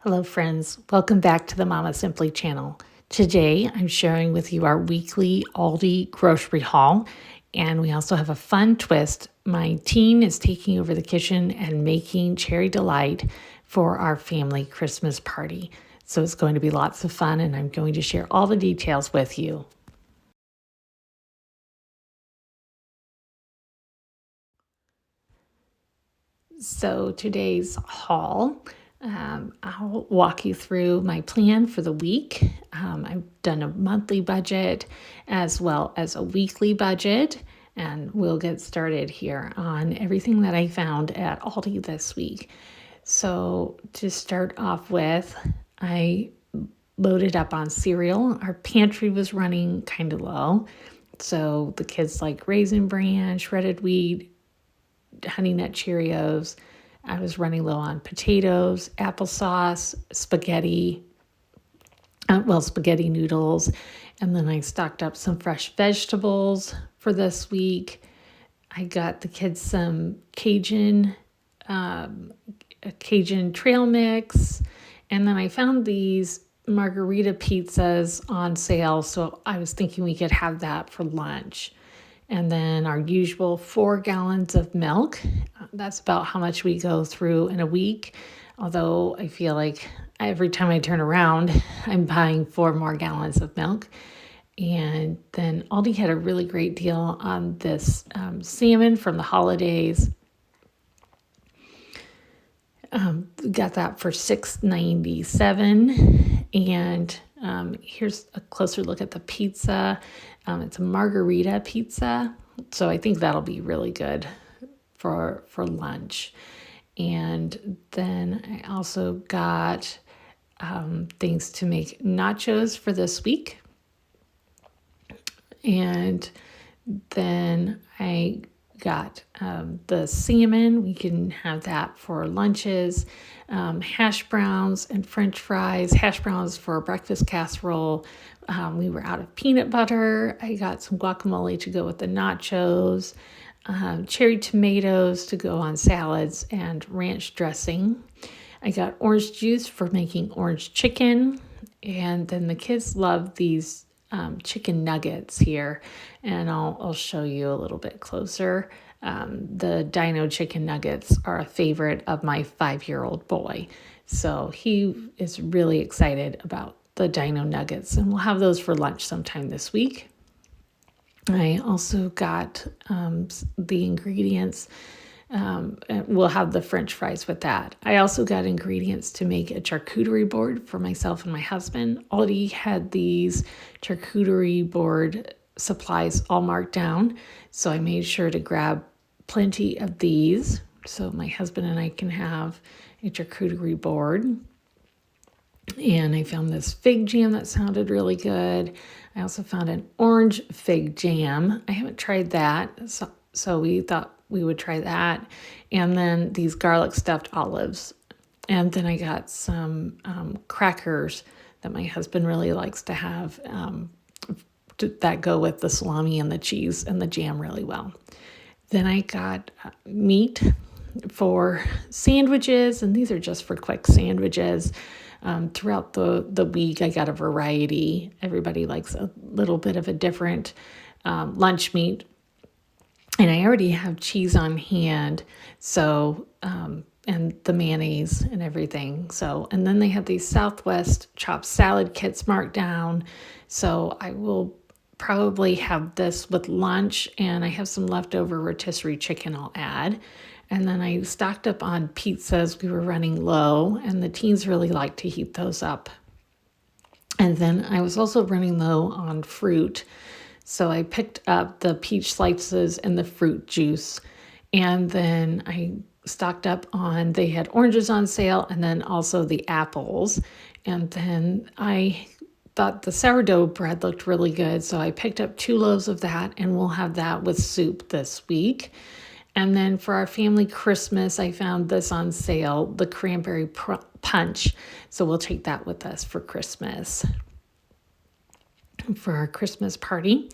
Hello, friends. Welcome back to the Mama Simply channel. Today, I'm sharing with you our weekly Aldi grocery haul, and we also have a fun twist. My teen is taking over the kitchen and making cherry delight for our family Christmas party. So it's going to be lots of fun, and I'm going to share all the details with you. So today's haul, I'll walk you through my plan for the week. I've done a monthly budget as well as a weekly budget, and we'll get started here on everything that I found at Aldi this week. So to start off with, I loaded up on cereal. Our pantry was running kind of low. So the kids like Raisin Bran, shredded wheat, Honey Nut Cheerios. I was running low on potatoes, applesauce, spaghetti noodles. And then I stocked up some fresh vegetables for this week. I got the kids some Cajun trail mix. And then I found these margarita pizzas on sale. So I was thinking we could have that for lunch. And then our usual 4 gallons of milk. That's about how much we go through in a week. Although I feel like every time I turn around, I'm buying 4 more gallons of milk. And then Aldi had a really great deal on this salmon from the holidays. Got that for $6.97. And here's a closer look at the pizza. It's a margarita pizza, so I think that'll be really good for lunch. And then I also got things to make nachos for this week. And then I got the salmon. We can have that for lunches. Hash browns and French fries. Hash browns for a breakfast casserole. We were out of peanut butter. I got some guacamole to go with the nachos. Cherry tomatoes to go on salads, and ranch dressing. I got orange juice for making orange chicken. And then the kids love these chicken nuggets here, and I'll show you a little bit closer. The Dino chicken nuggets are a favorite of my 5-year-old boy, so he is really excited about the Dino nuggets, and we'll have those for lunch sometime this week. I also got the ingredients. We'll have the French fries with that. I also got ingredients to make a charcuterie board for myself and my husband. Aldi had these charcuterie board supplies all marked down, so I made sure to grab plenty of these so my husband and I can have a charcuterie board. And I found this fig jam that sounded really good. I also found an orange fig jam. I haven't tried that, so we thought we would try that. And then these garlic stuffed olives. And then I got some crackers that my husband really likes to have that go with the salami and the cheese and the jam really well. Then I got meat for sandwiches, and these are just for quick sandwiches. Throughout the week, I got a variety. Everybody likes a little bit of a different lunch meat. And I already have cheese on hand, so and the mayonnaise and everything. So, and then they have these Southwest chopped salad kits marked down. So I will probably have this with lunch, and I have some leftover rotisserie chicken I'll add. And then I stocked up on pizzas. We were running low, and the teens really like to heat those up. And then I was also running low on fruit. So I picked up the peach slices and the fruit juice. And then I stocked up on, they had oranges on sale, and then also the apples. And then I thought the sourdough bread looked really good, so I picked up 2 loaves of that, and we'll have that with soup this week. And then for our family Christmas, I found this on sale, the cranberry punch. So we'll take that with us for Christmas. for our Christmas party.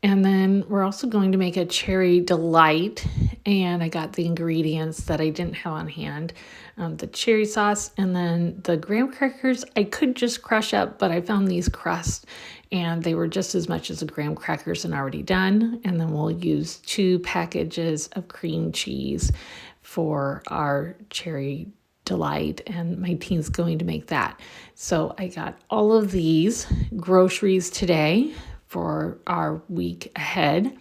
And then we're also going to make a cherry delight. And I got the ingredients that I didn't have on hand, the cherry sauce, and then the graham crackers I could just crush up, but I found these crust and they were just as much as the graham crackers and already done. And then we'll use 2 packages of cream cheese for our cherry delight, and my teen's going to make that. So I got all of these groceries today for our week ahead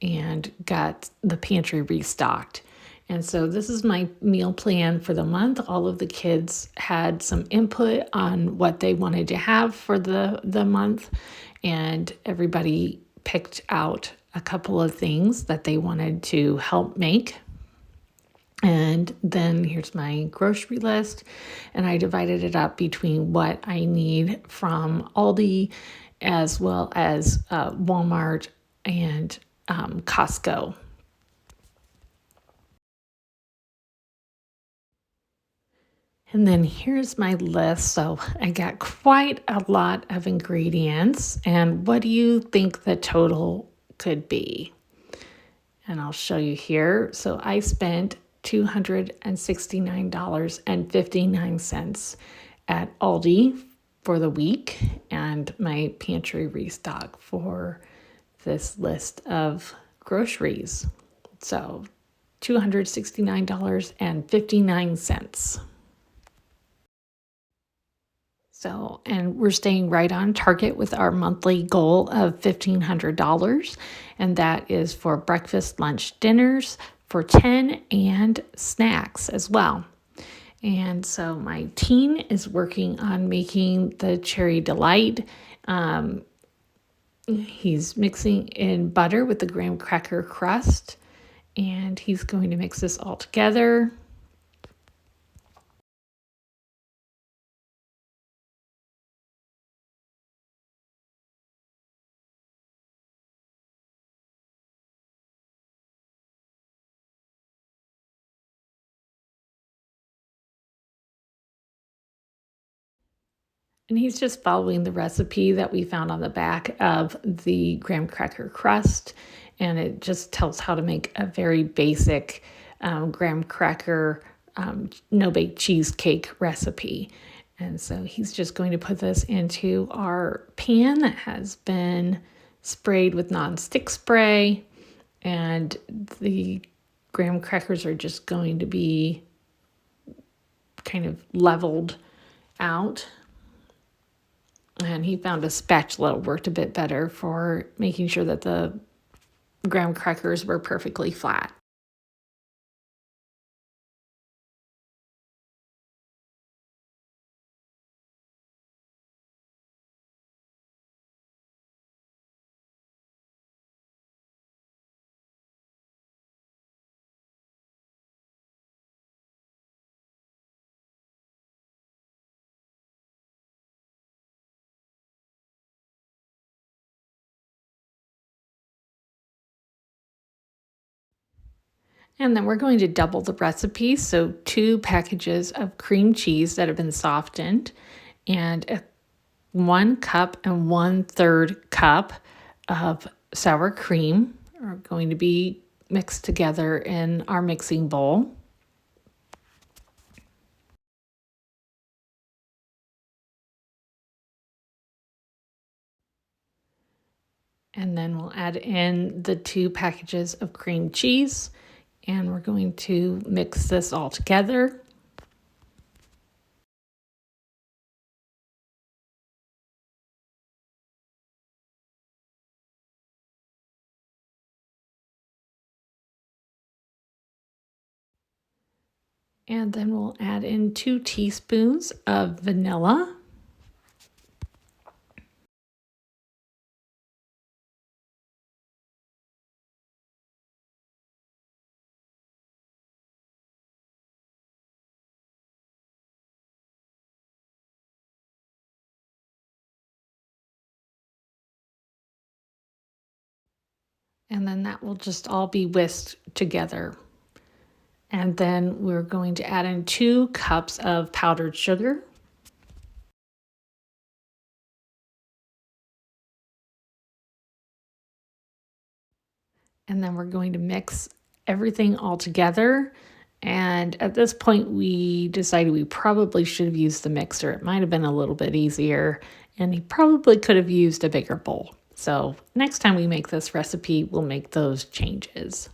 and got the pantry restocked. And so this is my meal plan for the month. All of the kids had some input on what they wanted to have for the month, and everybody picked out a couple of things that they wanted to help make. And then here's my grocery list, and I divided it up between what I need from Aldi as well as Walmart and Costco. And then here's my list. So I got quite a lot of ingredients. And what do you think the total could be? And I'll show you here. So I spent $269.59 at Aldi for the week, and my pantry restock for this list of groceries. So $269.59. So, and we're staying right on target with our monthly goal of $1,500. And that is for breakfast, lunch, dinners for 10 and snacks as well. And so my teen is working on making the cherry delight. He's mixing in butter with the graham cracker crust, and he's going to mix this all together. And he's just following the recipe that we found on the back of the graham cracker crust. And it just tells how to make a very basic graham cracker no-bake cheesecake recipe. And so he's just going to put this into our pan that has been sprayed with nonstick spray. And the graham crackers are just going to be kind of leveled out. And he found a spatula worked a bit better for making sure that the graham crackers were perfectly flat. And then we're going to double the recipe. So 2 packages of cream cheese that have been softened, and 1 cup and 1/3 cup of sour cream are going to be mixed together in our mixing bowl. And then we'll add in the 2 packages of cream cheese, and we're going to mix this all together. And then we'll add in 2 teaspoons of vanilla. And then that will just all be whisked together. And then we're going to add in 2 cups of powdered sugar. And then we're going to mix everything all together. And at this point, we decided we probably should have used the mixer. It might have been a little bit easier, and he probably could have used a bigger bowl. So next time we make this recipe, we'll make those changes.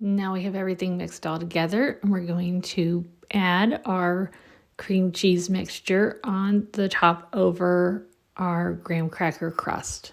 Now we have everything mixed all together, and we're going to add our cream cheese mixture on the top over our graham cracker crust.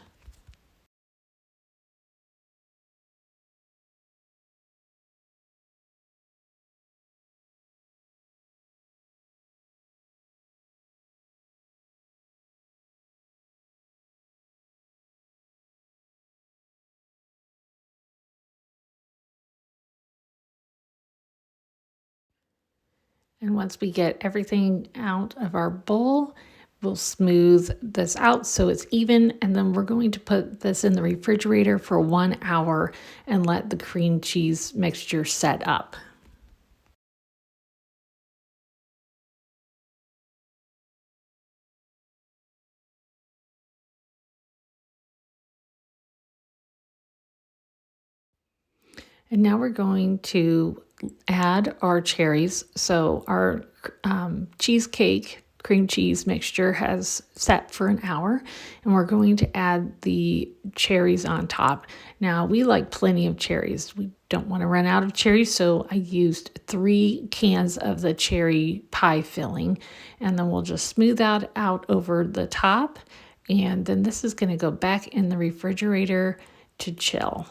And once we get everything out of our bowl, we'll smooth this out so it's even. And then we're going to put this in the refrigerator for 1 hour and let the cream cheese mixture set up. And now we're going to add our cherries. So our cheesecake cream cheese mixture has set for an hour, and we're going to add the cherries on top. Now, we like plenty of cherries. We don't want to run out of cherries, so I used 3 cans of the cherry pie filling, and then we'll just smooth that out over the top. And then this is going to go back in the refrigerator to chill.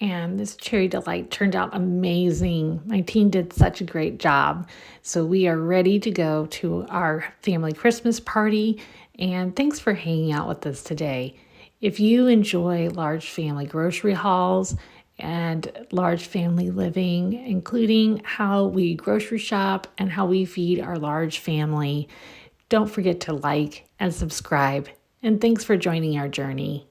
And this cherry delight turned out amazing. My team did such a great job. So we are ready to go to our family Christmas party. And thanks for hanging out with us today. If you enjoy large family grocery hauls and large family living, including how we grocery shop and how we feed our large family, don't forget to like and subscribe. And thanks for joining our journey.